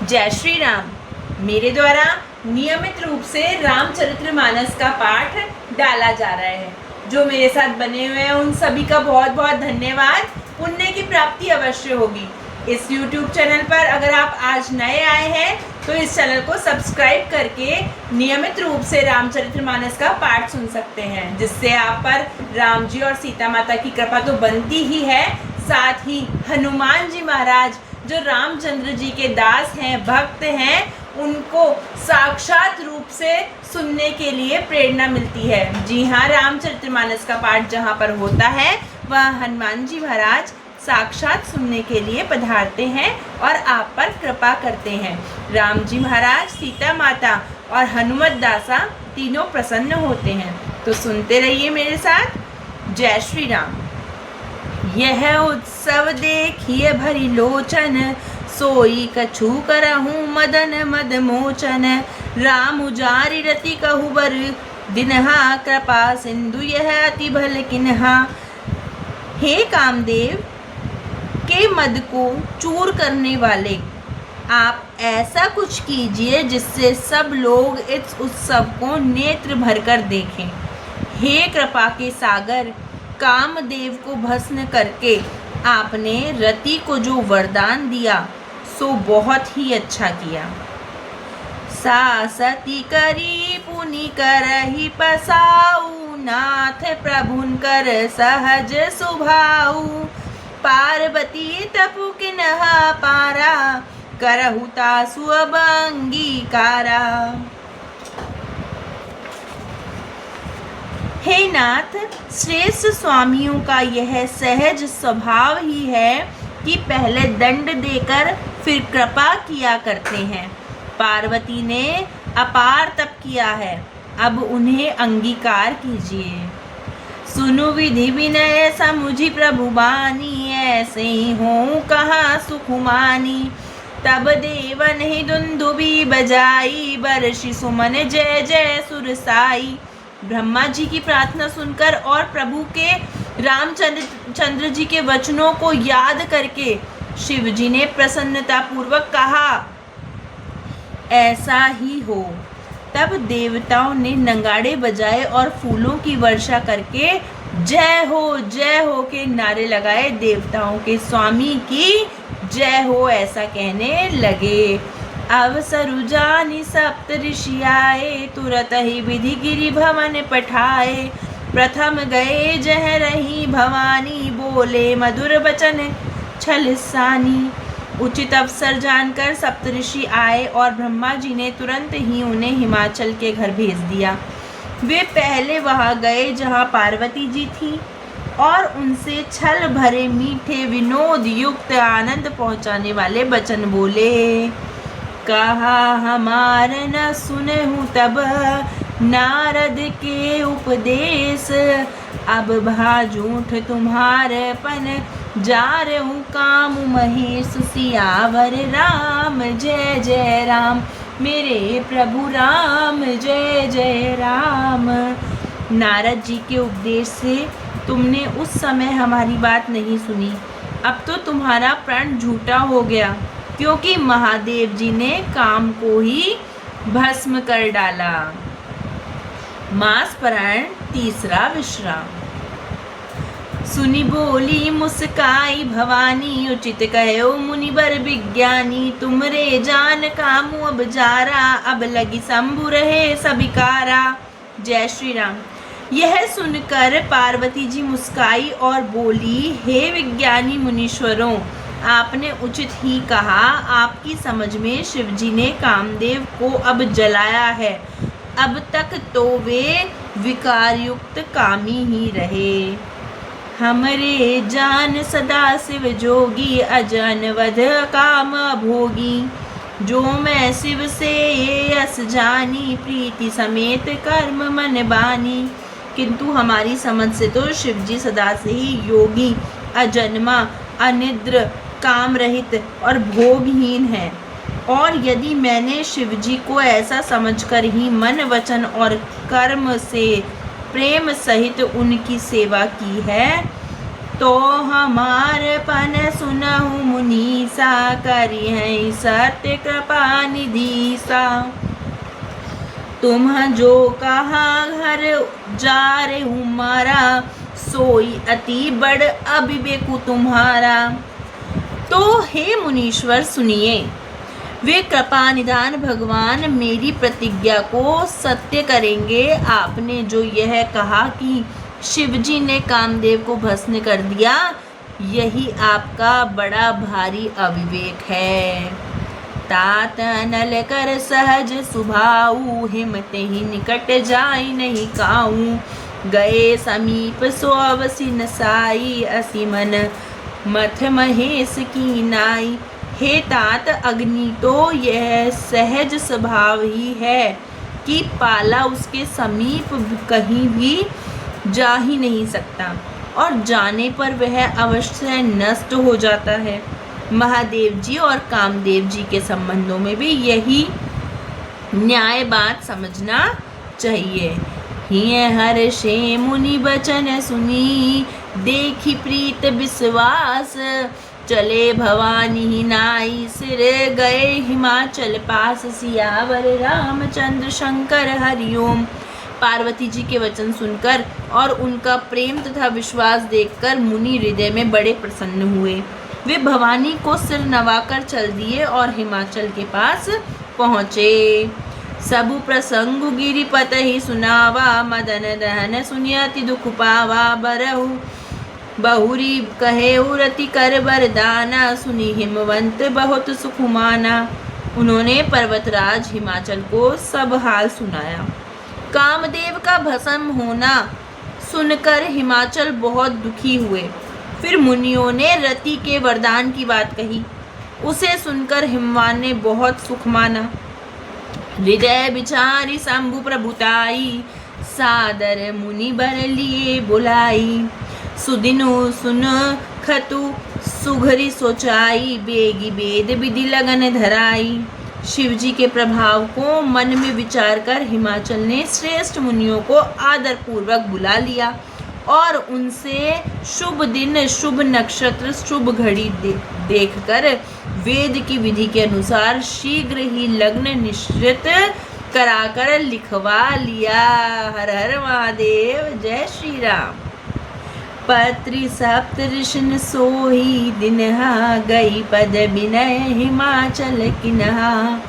जय श्री राम। मेरे द्वारा नियमित रूप से रामचरितमानस का पाठ डाला जा रहा है। जो मेरे साथ बने हुए हैं उन सभी का बहुत बहुत धन्यवाद। पुण्य की प्राप्ति अवश्य होगी। इस YouTube चैनल पर अगर आप आज नए आए हैं तो इस चैनल को सब्सक्राइब करके नियमित रूप से रामचरितमानस का पाठ सुन सकते हैं, जिससे आप पर राम जी और सीता माता की कृपा तो बनती ही है, साथ ही हनुमान जी महाराज जो रामचंद्र जी के दास हैं, भक्त हैं, उनको साक्षात रूप से सुनने के लिए प्रेरणा मिलती है। जी हाँ, रामचरितमानस का पाठ जहाँ पर होता है वह हनुमान जी महाराज साक्षात सुनने के लिए पधारते हैं और आप पर कृपा करते हैं। राम जी महाराज, सीता माता और हनुमत दासा तीनों प्रसन्न होते हैं। तो सुनते रहिए मेरे साथ। जय श्री राम। यह उत्सव देखिए भरी लोचन, सोई कछु करहूँ मदन मद मोचन। राम उजारि रति कहु बर दिनहा, कृपा सिंधु यह अति भल किन्हा। हे कामदेव के मद को चूर करने वाले, आप ऐसा कुछ कीजिए जिससे सब लोग इस उत्सव को नेत्र भरकर देखें। हे कृपा के सागर, कामदेव को भस्म करके आपने रति को जो वरदान दिया सो बहुत ही अच्छा किया। सासती करी पुनि करहि पसाऊ, नाथ प्रभुन कर सहज सुभाऊ। पार्वती तपु किन्हा पारा, करहु तासु अब अंगीकारा। हे नाथ, श्रेष्ठ स्वामियों का यह सहज स्वभाव ही है कि पहले दंड देकर फिर कृपा किया करते हैं। पार्वती ने अपार तप किया है, अब उन्हें अंगीकार कीजिए। सुनु विधि विनय समुझि प्रभु बानी, ऐसे ही हों कहाँ सुखुमानी। तब देवन ही दुंदुबी बजाई, बरषि सुमन जय जय सुरसाई। ब्रह्मा जी की प्रार्थना सुनकर और प्रभु के रामचंद्र जी के वचनों को याद करके शिव जी ने प्रसन्नता पूर्वक कहा, ऐसा ही हो। तब देवताओं ने नगाड़े बजाए और फूलों की वर्षा करके जय हो के नारे लगाए। देवताओं के स्वामी की जय हो ऐसा कहने लगे। अवसरु जानि सप्त ऋषि आए, तुरत ही विधि गिरि भवन पठाए। प्रथम गए जह रही भवानी, बोले मधुर बचन छल सानी। उचित अवसर जानकर सप्तऋषि आए और ब्रह्मा जी ने तुरंत ही उन्हें हिमाचल के घर भेज दिया। वे पहले वहां गए जहां पार्वती जी थी और उनसे छल भरे मीठे विनोद युक्त आनंद पहुंचाने वाले वचन बोले। कहा हमार न सुनहु तब नारद के उपदेश, अब भाजूठ तुम्हारे पन जारहु काम महेश। सियावर राम जय जय राम, मेरे प्रभु राम जय जय राम। नारद जी के उपदेश से तुमने उस समय हमारी बात नहीं सुनी, अब तो तुम्हारा प्रण झूठा हो गया, क्योंकि महादेव जी ने काम को ही भस्म कर डाला। मासपरण तीसरा विश्राम। सुनी बोली मुस्काई भवानी, उचित कहो मुनिवर विज्ञानी। तुमरे जान कामु अब जारा, अब लगी शंभु रहे सबिकारा। जय श्री राम। यह सुनकर पार्वती जी मुस्काई और बोली, हे विज्ञानी मुनीश्वरों, आपने उचित ही कहा। आपकी समझ में शिव जी ने कामदेव को अब जलाया है। अब तक तो वे विकारयुक्त कामी ही रहे। हमरे जान सदा शिव जोगी, अजन वध काम भोगी। जो मैं शिव से ये यस जानी, प्रीति समेत कर्म मन बानी। किंतु हमारी समझ से तो शिव जी सदा से ही योगी, अजन्मा, अनिद्र, काम रहित और भोगहीन है। और यदि मैंने शिव जी को ऐसा समझकर ही मन वचन और कर्म से प्रेम सहित उनकी सेवा की है तो हमारे पन सुनहु मुनीसा, करी है सत्य कृपा निधि सा। तुम जो कहा घर जा रे हमारा, सोई अति बड़ अविवेकु तुम्हारा। तो हे मुनीश्वर सुनिए, वे कृपा निधान भगवान मेरी प्रतिज्ञा को सत्य करेंगे। आपने जो यह कहा कि शिवजी ने कामदेव को भस्म कर दिया, यही आपका बड़ा भारी अविवेक है। तात नल कर सहज सुभाऊ, हिमत ही निकट जाय नहीं काऊ। गए समीप सो अवसि नसाई, असी मन मथ महेश की नाई। हे तात, अग्नि तो यह सहज स्वभाव ही है कि पाला उसके समीप कहीं भी जा ही नहीं सकता, और जाने पर वह अवश्य नष्ट हो जाता है। महादेव जी और कामदेव जी के संबंधों में भी यही न्याय बात समझना चाहिए। हिय हर्षे मुनि बचन सुनी, देखी प्रीत विश्वास। चले भवानी नाई, सिर गए हिमाचल पास। सियावर रामचंद्र शंकर हरिओम। पार्वती जी के वचन सुनकर और उनका प्रेम तथा विश्वास देखकर मुनि हृदय में बड़े प्रसन्न हुए। वे भवानी को सिर नवाकर चल दिए और हिमाचल के पास पहुँचे। सबु प्रसंग गिरिपत ही सुनावा, मदन दहन सुनियति दुख पावा। बरहु बहुरी कहे रति कर बरदाना, सुनी हिमवंत बहुत सुख माना। उन्होंने पर्वतराज हिमाचल को सब हाल सुनाया। कामदेव का भस्म होना सुनकर हिमाचल बहुत दुखी हुए। फिर मुनियों ने रति के वरदान की बात कही। उसे सुनकर हिमवान ने बहुत सुख माना। हृदय विचारी शंभु प्रभुताई, सादर मुनि बर लिए बुलाई। सुदिनु सुन खतु सुघरी सोचाई, बेगी वेद विधि लगन धराई। शिवजी के प्रभाव को मन में विचार कर हिमाचल ने श्रेष्ठ मुनियों को आदर पूर्वक बुला लिया और उनसे शुभ दिन, शुभ नक्षत्र, शुभ घड़ी देखकर वेद की विधि के अनुसार शीघ्र ही लग्न निश्चित कराकर लिखवा लिया। हर हर महादेव, जय श्री राम। पत्री सप्त ऋषिन सोही दिनहा, गई पद विनय हिमाचल किन्हा।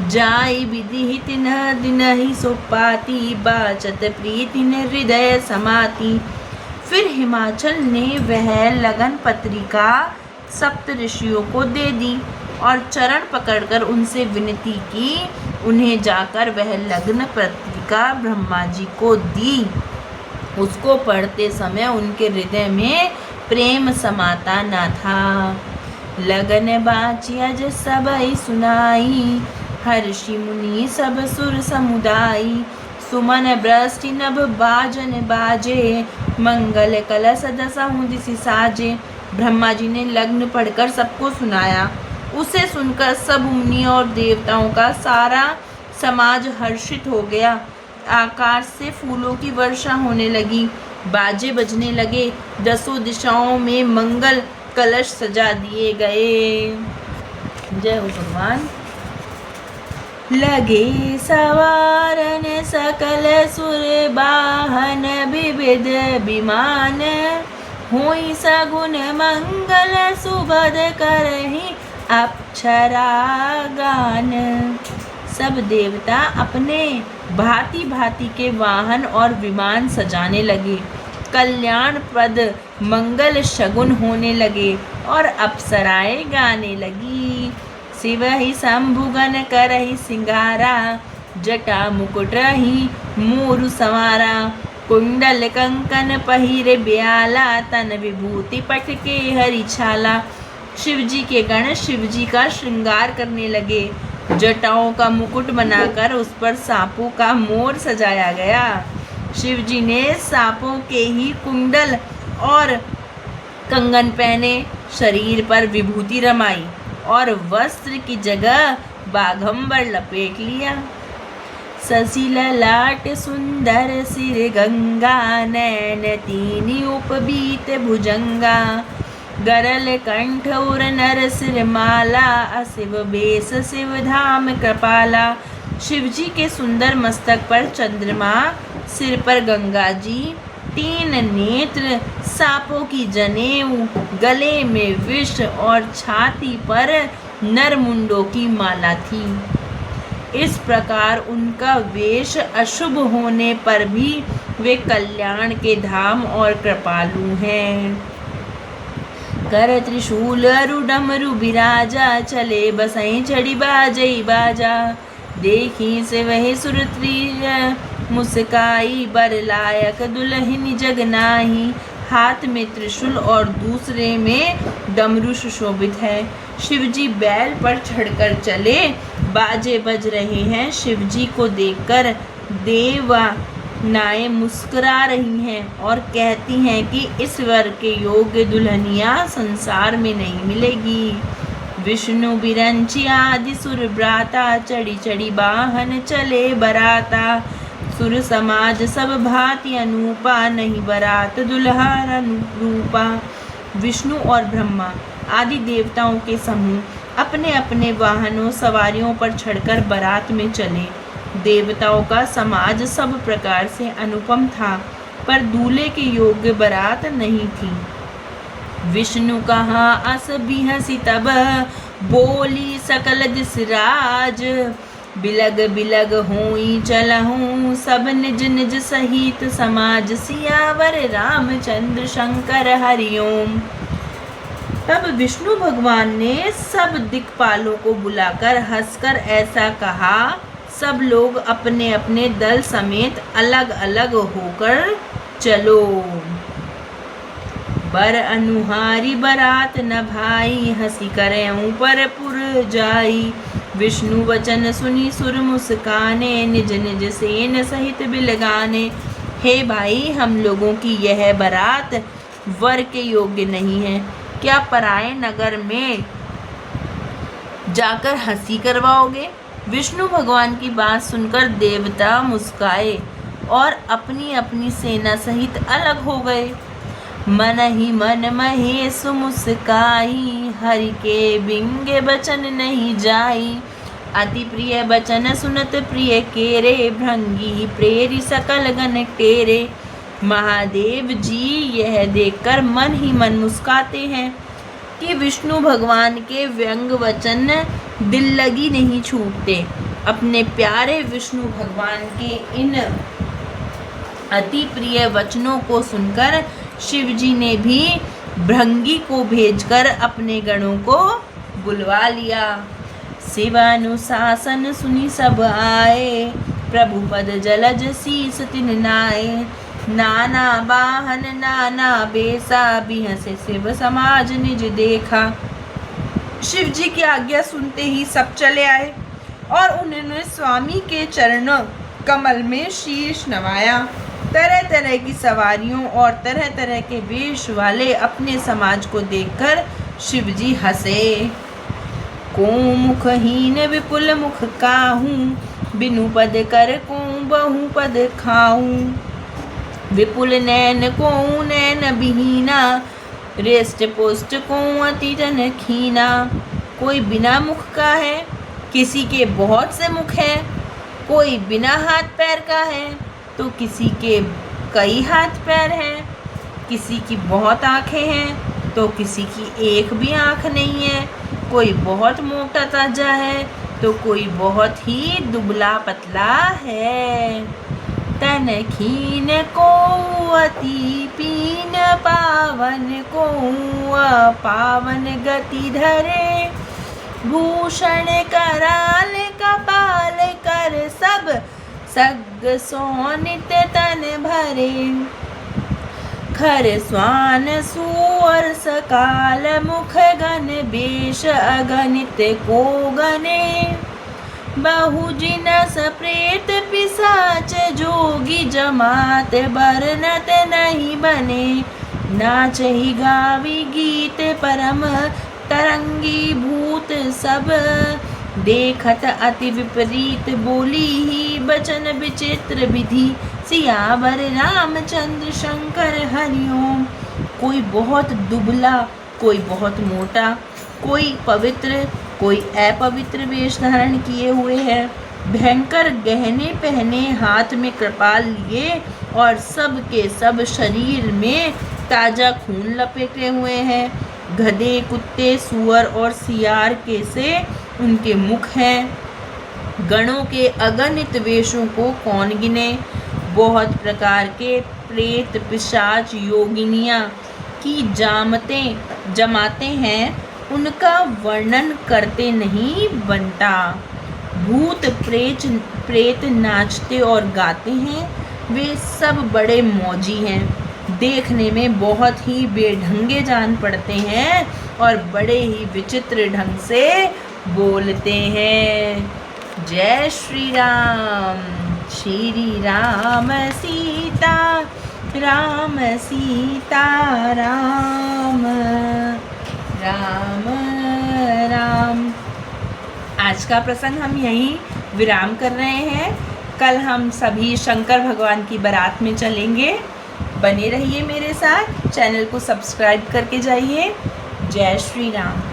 जाई विधि तिन्ह दिनहि सोपाती, बाचत प्रीति हृदय समाती। फिर हिमाचल ने वह लगन पत्रिका सप्त ऋषियों को दे दी और चरण पकड़कर उनसे विनती की। उन्हें जाकर वह लगन पत्रिका ब्रह्मा जी को दी। उसको पढ़ते समय उनके हृदय में प्रेम समाता न था। लगन बाचियज सबई सुनाई, हर्षि मुनि सब सुर समुदाई। सुमन बृष्टि नभ बाजन बाजे, मंगल कलश दसहु दिसि साजे। ब्रह्मा जी ने लग्न पढ़कर सबको सुनाया। उसे सुनकर सब मुनि और देवताओं का सारा समाज हर्षित हो गया। आकाश से फूलों की वर्षा होने लगी, बाजे बजने लगे, दसों दिशाओं में मंगल कलश सजा दिए गए। जय हो भगवान। लगे सवारन सकल सुर बाहन, विविध विमान। होई सगुन मंगल सुबद करहि, अप्सरा गान। सब देवता अपने भांति भांति के वाहन और विमान सजाने लगे। कल्याणप्रद मंगल शगुन होने लगे और अप्सराएं गाने लगी। शिव ही शंभुगन करहि सिंगारा, जटा मुकुट ही मोरु संवारा। कुंडल कंकन पहिरे ब्याला, तन विभूति पट के हरि छाला। शिवजी के गण शिवजी का श्रृंगार करने लगे। जटाओं का मुकुट बनाकर उस पर सांपों का मोर सजाया गया। शिवजी ने सांपों के ही कुंडल और कंगन पहने, शरीर पर विभूति रमाई और वस्त्र की जगह बाघंबर लपेट लिया। ससिल लाट सुंदर सिर गंगा, नैन तीनी उपबीत भुजंगा, गरल कंठ उर नर सिर माला, अशिव बेस शिव धाम कृपाला। शिव जी के सुंदर मस्तक पर चंद्रमा, सिर पर गंगा जी, 3 नेत्र, सांपों की जनेऊ, गले में विष और छाती पर नरमुंडों की माला थी। इस प्रकार उनका वेश अशुभ होने पर भी वे कल्याण के धाम और कृपालु हैं। कर त्रिशूल अरु डमरु बिराजा, चले बसई चढ़ी बाजई बाजा, देखी से वही सुरत्रिय मुस्काई, बर लायक दुल्हन जगनाही। हाथ में त्रिशूल और दूसरे में डमरू सुशोभित है। शिवजी बैल पर चढ़कर चले, बाजे बज रहे हैं। शिवजी को देखकर देवनाएं मुस्कुरा रही हैं और कहती हैं कि इस वर के योग्य दुल्हनिया संसार में नहीं मिलेगी। विष्णु बिरंची आदि सुर ब्राता, चढ़ी चढ़ी वाहन चले बराता, सुर समाज सब भांति अनूपा, नहीं बरात दुल्हार अनुरूपा। विष्णु और ब्रह्मा आदि देवताओं के समूह अपने अपने वाहनों सवारियों पर चढ़कर बारात में चले। देवताओं का समाज सब प्रकार से अनुपम था, पर दूल्हे के योग्य बारात नहीं थी। विष्णु कहा अस बिहसी तब, बोली सकल दिस राज, बिलग बिलग होई चलहूँ, सब निज निज सहित समाज, सियावर रामचंद्र शंकर हरिओम। तब विष्णु भगवान ने सब दिक्पालों को बुलाकर हंसकर ऐसा कहा, सब लोग अपने अपने दल समेत अलग अलग होकर चलो। बर अनुहारी बरात न भाई, हंसी करे ऊपर पुर जाई। विष्णु वचन सुनी सुर मुस्काने, निज निज सेन सहित बिलगाने। हे भाई, हम लोगों की यह बारात वर के योग्य नहीं है। क्या पराये नगर में जाकर हंसी करवाओगे? विष्णु भगवान की बात सुनकर देवता मुस्काए और अपनी अपनी सेना सहित अलग हो गए। मन ही मन महेश मुस्काई, हरि के बिंगे बचन नहीं जाई। अति प्रिय बचन सुनत प्रिय केरे, भृंगी प्रेरी सकल गण टेरे। महादेव जी यह देखकर मन ही मन मुस्काते हैं कि विष्णु भगवान के व्यंग वचन दिल लगी नहीं छूटते। अपने प्यारे विष्णु भगवान के इन अति प्रिय वचनों को सुनकर शिवजी ने भी भृंगी को भेजकर अपने गणों को बुलवा लिया। शिवानुशासन सुनी सब आए, प्रभु पद जलज शीस तिन नाए। नाना वाहन नाना बेसा, बिहसे शिव समाज निज देखा। शिव जी की आज्ञा सुनते ही सब चले आए और उन्होंने स्वामी के चरणों कमल में शीश नवाया। तरह तरह की सवारियों और तरह तरह के वेश वाले अपने समाज को देखकर शिवजी हंसे। को मुखहीन विपुल मुख काहूँ, बिनु पद कर को बहु पद खाऊं। विपुल नैन को नैन बिहीना, रेष्ट पुष्ट को अति जन खीना। कोई बिना मुख का है, किसी के बहुत से मुख हैं। कोई बिना हाथ पैर का है तो किसी के कई हाथ पैर हैं। किसी की बहुत आँखें हैं तो किसी की एक भी आँख नहीं है। कोई बहुत मोटा ताजा है तो कोई बहुत ही दुबला पतला है। तन खीन को अति पीन, पावन को पावन गति धरे। भूषण कराल कपाल कर, सब सग सोनित तन भरे। खर स्वान सुअर सकाल, मुख गण बेश अगणित को गणे। बहु जिनस प्रेत पिशाच, जोगी जमात बरनत नहीं बने। नाचहि गावी गीत परम तरंगी, भूत सब देखत अति विपरीत बोली ही बचन विचित्र विधि, सियावर रामचंद्र शंकर हरिओम। कोई बहुत दुबला, कोई बहुत मोटा, कोई पवित्र, कोई अपवित्र वेश धारण किए हुए है, भयंकर गहने पहने, हाथ में कृपाल लिए और सब के सब शरीर में ताजा खून लपेटे हुए हैं। गधे, कुत्ते, सुअर और सियार के से उनके मुख हैं। गणों के अगणित वेशों को कौन गिने। बहुत प्रकार के प्रेत, पिशाच, योगिनियाँ की जमाते हैं, उनका वर्णन करते नहीं बनता। भूत प्रेत नाचते और गाते हैं, वे सब बड़े मौजी हैं, देखने में बहुत ही बेढंगे जान पड़ते हैं और बड़े ही विचित्र ढंग से बोलते हैं। जय श्री राम। श्री राम सीता राम, सीता राम, राम राम। आज का प्रसंग हम यहीं विराम कर रहे हैं। कल हम सभी शंकर भगवान की बारात में चलेंगे। बने रहिए मेरे साथ, चैनल को सब्सक्राइब करके जाइए। जय श्री राम।